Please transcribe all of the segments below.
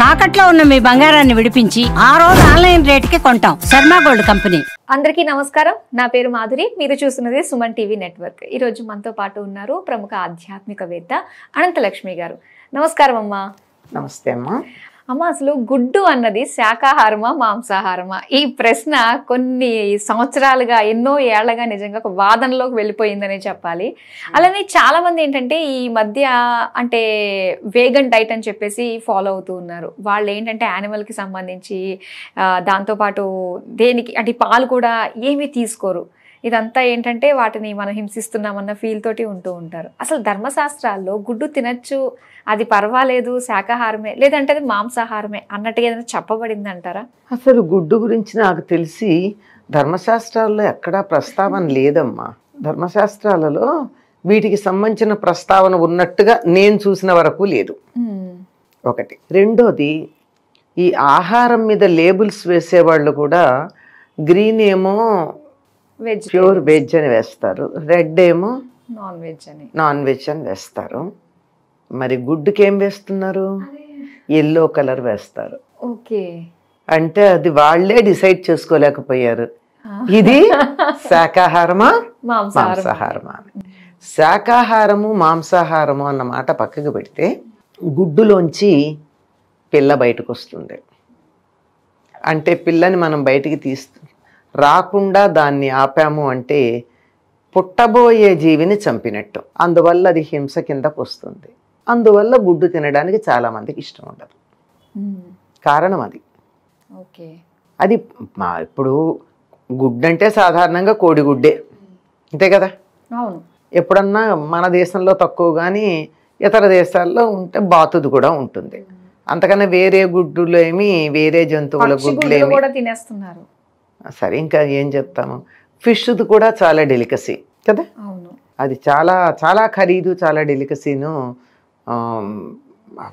తాకట్లో ఉన్న మీ బంగారాన్ని విడిపించి ఆ రోజు ఆన్లైన్ రేటుకి కొంటాం. Sharma gold company. అందరికీ నమస్కారం. నా పేరు మాధురి. మీరు చూస్తున్నది సుమన్ టీవీ నెట్వర్క్. ఈ రోజు మనతో పాటు ఉన్నారు ప్రముఖ ఆధ్యాత్మికవేత్త అనంతలక్ష్మి గారు. నమస్కారం అమ్మా. నమస్తే అమ్మా. అమ్మ, అసలు గుడ్డు అన్నది శాకాహారమా మాంసాహారమా? ఈ ప్రశ్న కొన్ని సంవత్సరాలుగా, ఎన్నో ఏళ్లగా నిజంగా ఒక వాదనలోకి వెళ్ళిపోయిందనే చెప్పాలి. అలానే చాలా మంది ఏంటంటే ఈ మధ్య అంటే వేగన్ డైట్ అని చెప్పేసి ఫాలో అవుతూ ఉన్నారు. వాళ్ళు ఏంటంటే యానిమల్కి సంబంధించి దాంతోపాటు దేనికి అంటే పాలు కూడా ఏమీ తీసుకోరు. ఇదంతా ఏంటంటే వాటిని మనం హింసిస్తున్నామన్న ఫీల్ తోటి ఉంటూ ఉంటారు. అసలు ధర్మశాస్త్రాల్లో గుడ్డు తినచ్చు, అది పర్వాలేదు, శాకాహారమే, లేదంటే అది మాంసాహారమే అన్నట్టుగా ఏదైనా చెప్పబడింది అంటారా? అసలు గుడ్డు గురించి నాకు తెలిసి ధర్మశాస్త్రాల్లో ఎక్కడా ప్రస్తావన లేదమ్మా. ధర్మశాస్త్రాలలో వీటికి సంబంధించిన ప్రస్తావన ఉన్నట్టుగా నేను చూసిన వరకు లేదు. ఒకటి. రెండోది, ఈ ఆహారం మీద లేబుల్స్ వేసేవాళ్ళు కూడా గ్రీన్ ఏమో ప్యూర్ వెజ్ అని వేస్తారు, రెడ్ ఏమో నాన్ వెజ్ అని వేస్తారు. మరి గుడ్డుకి ఏం వేస్తున్నారు? ఎల్లో కలర్ వేస్తారు. ఓకే, అంటే అది వాళ్ళే డిసైడ్ చేసుకోలేకపోయారు, ఇది శాకాహారమా మాంసాహారమా. శాకాహారము మాంసాహారము అన్న మాట పక్కకు పెడితే గుడ్డులోంచి పిల్ల బయటకు వస్తుంది. అంటే పిల్లని మనం బయటికి రాకుండా దాన్ని ఆపాము అంటే పుట్టబోయే జీవిని చంపినట్టు. అందువల్ల అది హింస కిందకు వస్తుంది. అందువల్ల గుడ్డు తినడానికి చాలా మందికి ఇష్టం ఉండదు. కారణం అది. అది ఇప్పుడు గుడ్డు అంటే సాధారణంగా కోడిగుడ్డే, అంతే కదా. ఎప్పుడన్నా మన దేశంలో తక్కువ కానీ ఇతర దేశాల్లో ఉంటే బాతుది కూడా ఉంటుంది. అంతకన్నా వేరే గుడ్డులు ఏమి, వేరే జంతువుల గుడ్లు ఏమి తినేస్తున్నారు. సరే, ఇంకా ఏం చెప్తాము. ఫిష్ది కూడా చాలా డెలికసీ కదా. అది చాలా చాలా ఖరీదు, చాలా డెలికసీను.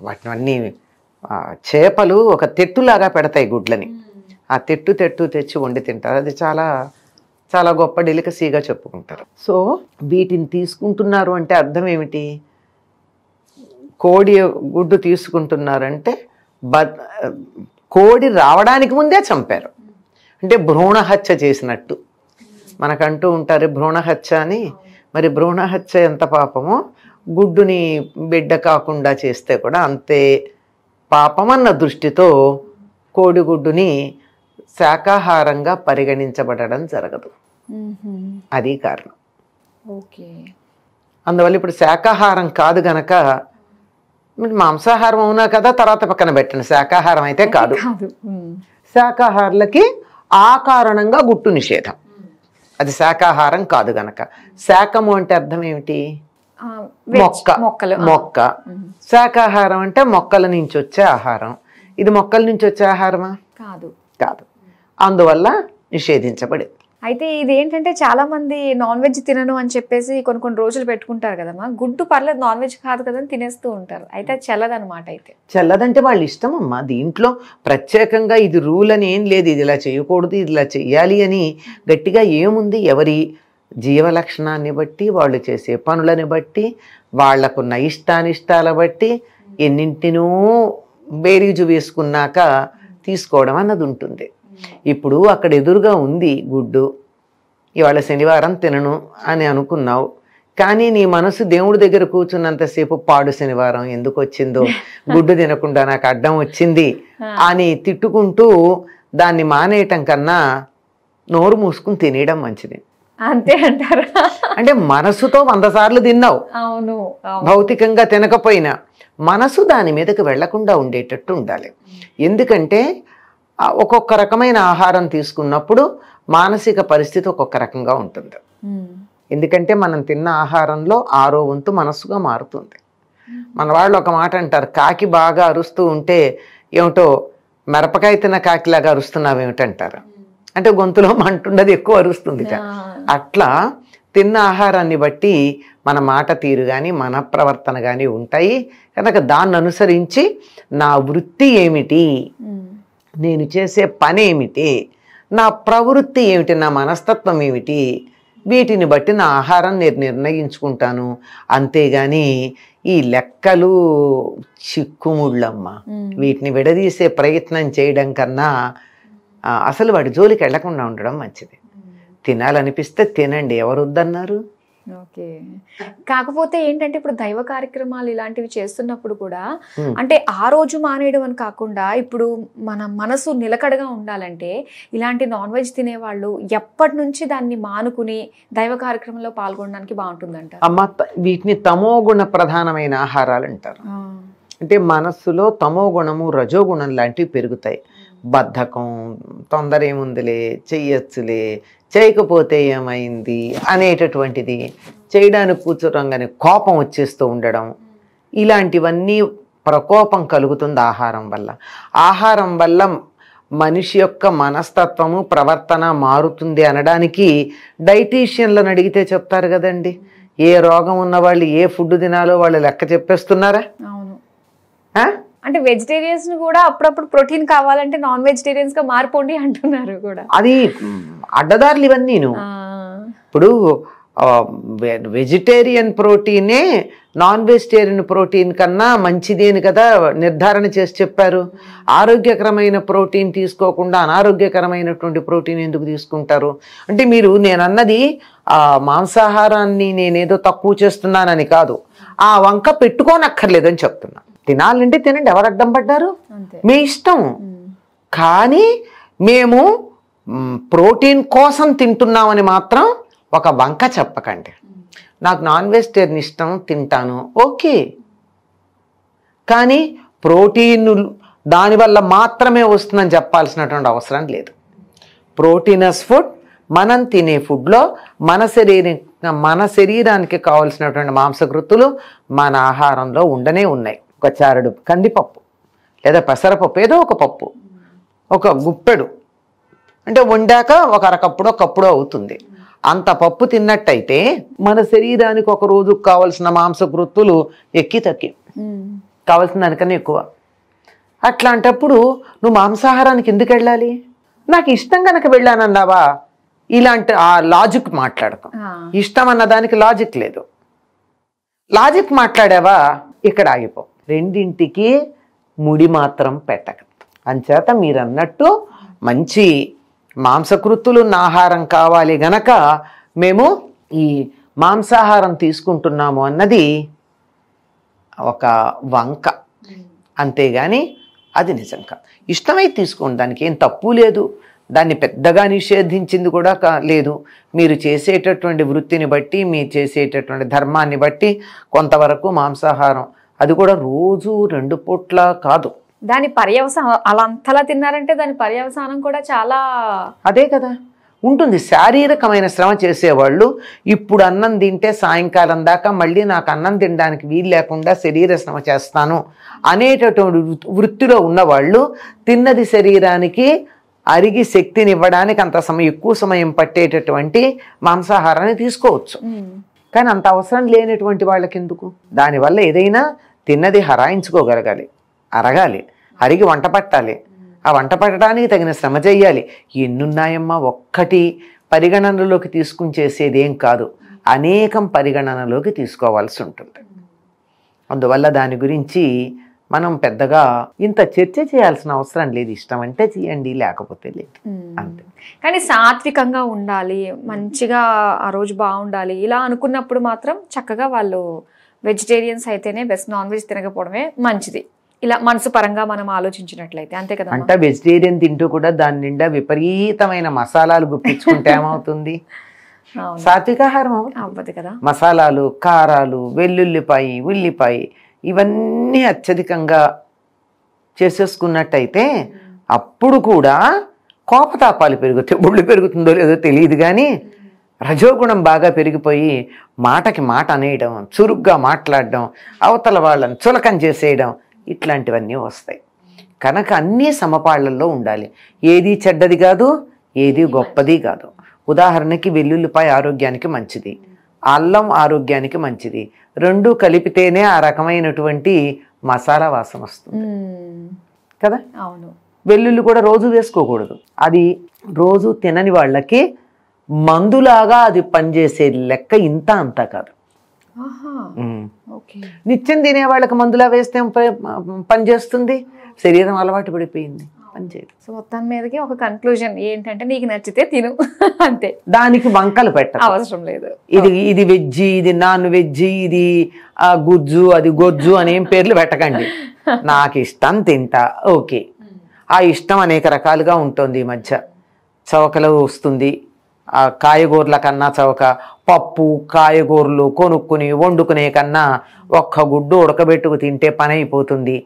వాటిని చేపలు ఒక తెట్టులాగా పెడతాయి గుడ్లని. ఆ తెట్టు తెచ్చి వండి తింటారు. అది చాలా చాలా గొప్ప డెలికసీగా చెప్పుకుంటారు. సో వీటిని తీసుకుంటున్నారు అంటే అర్థం ఏమిటి? కోడి గుడ్డు తీసుకుంటున్నారంటే కోడి రావడానికి ముందే చంపారు, అంటే భ్రూణహత్య చేసినట్టు. మనకంటూ ఉంటారు భ్రూణహత్య అని. మరి భ్రూణహత్య ఎంత పాపమో, గుడ్డుని బిడ్డ కాకుండా చేస్తే కూడా అంతే పాపమన్న దృష్టితో కోడిగుడ్డుని శాకాహారంగా పరిగణించబడడం జరగదు. అది కారణం. అందువల్ల ఇప్పుడు శాకాహారం కాదు గనక మాంసాహారం అవునా కదా, తర్వాత పక్కన పెట్టండి, శాకాహారం అయితే కాదు. శాకాహారులకి ఆ కారణంగా గుట్టు నిషేధం. అది శాకాహారం కాదు గనక. శాకము అంటే అర్థం ఏమిటి? మొక్క. శాకాహారం అంటే మొక్కల నుంచి వచ్చే ఆహారం. ఇది మొక్కల నుంచి వచ్చే ఆహారమా? కాదు. అందువల్ల నిషేధించబడింది. అయితే ఇది ఏంటంటే చాలా మంది నాన్ వెజ్ తినను అని చెప్పేసి కొన్ని రోజులు పెట్టుకుంటారు కదమ్మా. గుడ్డు పర్లేదు, నాన్ వెజ్ కాదు కదా అని తినేస్తూ ఉంటారు. అయితే అది చెల్లదనమాట. అయితే చెల్లదంటే వాళ్ళ ఇష్టం అమ్మా. దీంట్లో ప్రత్యేకంగా ఇది రూల్ అని ఏం లేదు, ఇది ఇలా చేయకూడదు, ఇది ఇలా చెయ్యాలి అని గట్టిగా ఏముంది. ఎవరి జీవలక్షణాన్ని బట్టి, వాళ్ళు చేసే పనులని బట్టి, వాళ్లకున్న ఇష్టానిష్టాల బట్టి ఎన్నింటినో బేరీజు వేసుకున్నాక తీసుకోవడం అన్నది ఉంటుంది. ఇప్పుడు అక్కడ ఎదురుగా ఉంది గుడ్డు, ఇవాళ శనివారం తినను అని అనుకున్నావు, కానీ నీ మనసు దేవుడి దగ్గర కూర్చున్నంతసేపు పాడు శనివారం ఎందుకు వచ్చిందో, గుడ్డు తినకుండా నాకు అడ్డం వచ్చింది అని తిట్టుకుంటూ దాన్ని మానేయటం కన్నా నోరు మూసుకుని తినేయడం మంచిది. అంతే అంటారా? అంటే మనసుతో 100 సార్లు తిన్నావు, భౌతికంగా తినకపోయినా మనసు దాని మీదకి వెళ్లకుండా ఉండేటట్టు ఉండాలి. ఎందుకంటే ఒక్కొక్క రకమైన ఆహారం తీసుకున్నప్పుడు మానసిక పరిస్థితి ఒక్కొక్క రకంగా ఉంటుంది. ఎందుకంటే మనం తిన్న ఆహారంలో 6వ వంతు మనస్సుగా మారుతుంది. మన వాళ్ళు ఒక మాట అంటారు, కాకి బాగా అరుస్తూ ఉంటే ఏమిటో మిరపకాయ తిన్న కాకిలాగా అరుస్తున్నావు ఏమిటంటారు. అంటే గొంతులో మంటుండది, ఎక్కువ అరుస్తుంది. అట్లా తిన్న ఆహారాన్ని బట్టి మన మాట తీరు కానీ మన ప్రవర్తన కానీ ఉంటాయి కనుక దాన్ని అనుసరించి నా వృత్తి ఏమిటి, నేను చేసే పని ఏమిటి, నా ప్రవృత్తి ఏమిటి, నా మనస్తత్వం ఏమిటి, వీటిని బట్టి నా ఆహారం నేను నిర్ణయించుకుంటాను. అంతేగాని ఈ లెక్కలు చిక్కుముళ్ళమ్మ, వీటిని విడదీసే ప్రయత్నం చేయడం కన్నా అసలు వాడి జోలికి వెళ్లకుండా ఉండడం మంచిది. తినాలనిపిస్తే తినండి, ఎవరు వద్దన్నారు? ఓకే. కాకపోతే ఏంటంటే ఇప్పుడు దైవ కార్యక్రమాలు ఇలాంటివి చేస్తున్నప్పుడు కూడా అంటే ఆ రోజు మానేయడం అని కాకుండా ఇప్పుడు మన మనసు నిలకడగా ఉండాలంటే ఇలాంటి నాన్ వెజ్ తినేవాళ్ళు ఎప్పటి నుంచి దాన్ని మానుకుని దైవ కార్యక్రమంలో పాల్గొనడానికి బాగుంటుందంట? అమ్మ, వీటిని తమోగుణ ప్రధానమైన ఆహారాలు అంటారు. అంటే మనస్సులో తమో గుణము రజోగుణం లాంటివి పెరుగుతాయి. బద్ధకం, తొందర ఏముందిలే, చెయ్యొచ్చులే, చేయకపోతే ఏమైంది అనేటటువంటిది, చేయడానికి కూర్చోరంగానే కోపం వచ్చేస్తూ ఉండడం, ఇలాంటివన్నీ ప్రకోపం కలుగుతుంది ఆహారం వల్ల. ఆహారం వల్ల మనిషి యొక్క మనస్తత్వము ప్రవర్తన మారుతుంది అనడానికి డైటీషియన్లను అడిగితే చెప్తారు కదండి. ఏ రోగం ఉన్న వాళ్ళు ఏ ఫుడ్ తినాలో వాళ్ళు లెక్క చెప్పేస్తున్నారా? అవును. అంటే వెజిటేరియన్స్ కూడా అప్పుడప్పుడు ప్రోటీన్ కావాలంటే నాన్ వెజిటేరియన్స్ గా మారిపోండి అంటున్నారు కూడా. అది అడ్డదారులు ఇవన్నీ. ఇప్పుడు వెజిటేరియన్ ప్రోటీనే నాన్ వెజిటేరియన్ ప్రోటీన్ కన్నా మంచిది అని కదా నిర్ధారణ చేసి చెప్పారు. ఆరోగ్యకరమైన ప్రోటీన్ తీసుకోకుండా అనారోగ్యకరమైనటువంటి ప్రోటీన్ ఎందుకు తీసుకుంటారు? అంటే మీరు నేనన్నది మాంసాహారాన్ని నేనేదో తక్కువ చేస్తున్నానని కాదు, ఆ వంక పెట్టుకోనక్కర్లేదని చెప్తున్నా. తినాలంటే తినండి, ఎవరు అడ్డం పడ్డారు? మీ ఇష్టం. కానీ మేము ప్రోటీన్ కోసం తింటున్నామని మాత్రం ఒక వంక చెప్పకండి. నాకు నాన్ వెజిటేరియన్ ఇష్టం, తింటాను, ఓకే. కానీ ప్రోటీన్ దానివల్ల మాత్రమే వస్తుందని చెప్పాల్సినటువంటి అవసరం లేదు. ప్రోటీనస్ ఫుడ్, మనం తినే ఫుడ్లో మన శరీరానికి కావాల్సినటువంటి మాంసకృతులు మన ఆహారంలో ఉండనే ఉన్నాయి. ఒక చారడు కందిపప్పు లేదా పెసరపప్పు, ఏదో ఒక పప్పు, ఒక గుప్పెడు అంటే వండాక ఒక అరకప్పుడో కప్పుడో అవుతుంది. అంత పప్పు తిన్నట్టయితే మన శరీరానికి ఒక రోజుకు కావలసిన మాంసకృతులు ఎక్కి తక్కి కావాల్సిన దానికన్నా ఎక్కువ. అట్లాంటప్పుడు నువ్వు మాంసాహారానికి ఎందుకు వెళ్ళాలి? నాకు ఇష్టం కనుక వెళ్ళానన్నావా, ఇలాంటి ఆ లాజిక్ మాట్లాడతాం. ఇష్టం అన్న దానికి లాజిక్ లేదు. లాజిక్ మాట్లాడావా ఇక్కడ ఆగిపో. రెండింటికి ముడి మాత్రం పెట్టక. అంచేత మీరు అన్నట్టు మంచి మాంసకృతులున్న ఆహారం కావాలి గనక మేము ఈ మాంసాహారం తీసుకుంటున్నాము అన్నది ఒక వంక, అంతేగాని అది నిజం కాదు. ఇష్టమై తీసుకోండి, దానికి ఏం తప్పు లేదు. దాన్ని పెద్దగా నిషేధించింది కూడా లేదు. మీరు చేసేటటువంటి వృత్తిని బట్టి, మీరు చేసేటటువంటి ధర్మాన్ని బట్టి కొంతవరకు మాంసాహారం, అది కూడా రోజు 2 పూట్ల కాదు. దాని పర్యవసానం అలా అంతలా తిన్నారంటే దాని పర్యవసానం కూడా చాలా అదే కదా ఉంటుంది. శారీరకమైన శ్రమ చేసేవాళ్ళు ఇప్పుడు అన్నం తింటే సాయంకాలం దాకా మళ్ళీ నాకు అన్నం తినడానికి వీలు లేకుండా శరీర శ్రమ చేస్తాను అనేటటువంటి వృత్తిలో ఉన్నవాళ్ళు తిన్నది శరీరానికి అరిగి శక్తినివ్వడానికి అంత ఎక్కువ సమయం పట్టేటటువంటి మాంసాహారాన్ని తీసుకోవచ్చు. కానీ అంత అవసరం లేనటువంటి వాళ్ళకి ఎందుకు? దానివల్ల ఏదైనా తిన్నది హరాయించుకోగలగాలి, అరగాలి, అరిగి వంట పట్టాలి. ఆ వంట పట్టడానికి తగిన శ్రమ చెయ్యాలి. ఎన్నున్నాయమ్మా, ఒక్కటి పరిగణనలోకి తీసుకుని చేసేది ఏం కాదు, అనేకం పరిగణనలోకి తీసుకోవాల్సి ఉంటుంది. అందువల్ల దాని గురించి మనం పెద్దగా ఇంత చర్చ చేయాల్సిన అవసరం లేదు. ఇష్టం అంటే చేయండి, లేకపోతే లేదు, అంతే. కానీ సాత్వికంగా ఉండాలి, మంచిగా ఆ రోజు బాగుండాలి ఇలా అనుకున్నప్పుడు మాత్రం చక్కగా వాళ్ళు వెజిటేరియన్స్ అయితేనే బెస్ట్, నాన్ వెజ్ తినకపోవడమే మంచిది. ఇలా మనసు పరంగా మనం ఆలోచించినట్లయితే అంతే కదా. అంటే వెజిటేరియన్ తింటూ కూడా దాని నిండా విపరీతమైన మసాలాలు గుప్పించుకుంటే ఏమవుతుంది? సాత్వికాహారం అవ్వదు కదా. మసాలాలు, కారాలు, వెల్లుల్లిపాయి, ఉల్లిపాయ ఇవన్నీ అత్యధికంగా చేసేసుకున్నట్టయితే అప్పుడు కూడా కోపతాపాలు పెరుగుతాయి. ఒళ్ళు పెరుగుతుందో లేదో తెలియదు కానీ రజోగుణం బాగా పెరిగిపోయి మాటకి మాట అనేయడం, చురుగ్గా మాట్లాడడం, అవతల వాళ్ళని చులకం చేసేయడం, ఇట్లాంటివన్నీ వస్తాయి. కనుక అన్నీ సమపాళ్లలో ఉండాలి. ఏది చెడ్డది కాదు, ఏది గొప్పది కాదు. ఉదాహరణకి వెల్లుల్లిపాయ ఆరోగ్యానికి మంచిది, అల్లం ఆరోగ్యానికి మంచిది. రెండు కలిపితేనే ఆ రకమైనటువంటి మసాలా వాసన వస్తుంది కదా. అవును. వెల్లుల్లి కూడా రోజు వేసుకోకూడదు. అది రోజు తినని వాళ్ళకి మందులాగా అది పనిచేసే లెక్క ఇంత అంతా కాదు. నిత్యం తినే వాళ్ళకి మందులా వేస్తే పనిచేస్తుంది, శరీరం అలవాటు పడిపోయింది, పనిచేయదు. సో మొత్తం మీదకి ఒక కన్క్లూజన్ ఏంటంటే నీకు నచ్చితే తిను అంతే, దానికి వంకలు పెట్ట అవసరం లేదు. ఇది వెజ్జి, ఇది నాన్ వెజ్జి, ఇది గుజ్జు, అది గొజ్జు అనేం పేర్లు పెట్టకండి. నాకు ఇష్టం తింటా, ఓకే. ఆ ఇష్టం అనేక రకాలుగా ఉంటుంది. ఈ మధ్య చవకలు వస్తుంది, ఆ కాయగూరల కన్నా చవక, పప్పు కాయగూరలు కొనుక్కుని వండుకునే కన్నా ఒక్క గుడ్డు ఉడకబెట్టుకు తింటే పని అయిపోతుంది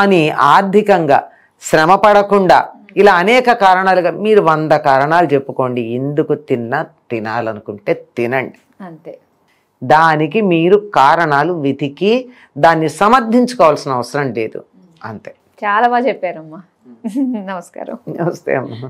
అని ఆర్థికంగా శ్రమ పడకుండా ఇలా అనేక కారణాలుగా మీరు 100 కారణాలు చెప్పుకోండి ఎందుకు తినాలనుకుంటే తినండి అంతే. దానికి మీరు కారణాలు వెతికి దాన్ని సమర్థించుకోవాల్సిన అవసరం లేదు, అంతే. చాలా బాగా చెప్పారమ్మా. నమస్కారం. నమస్తే అమ్మా.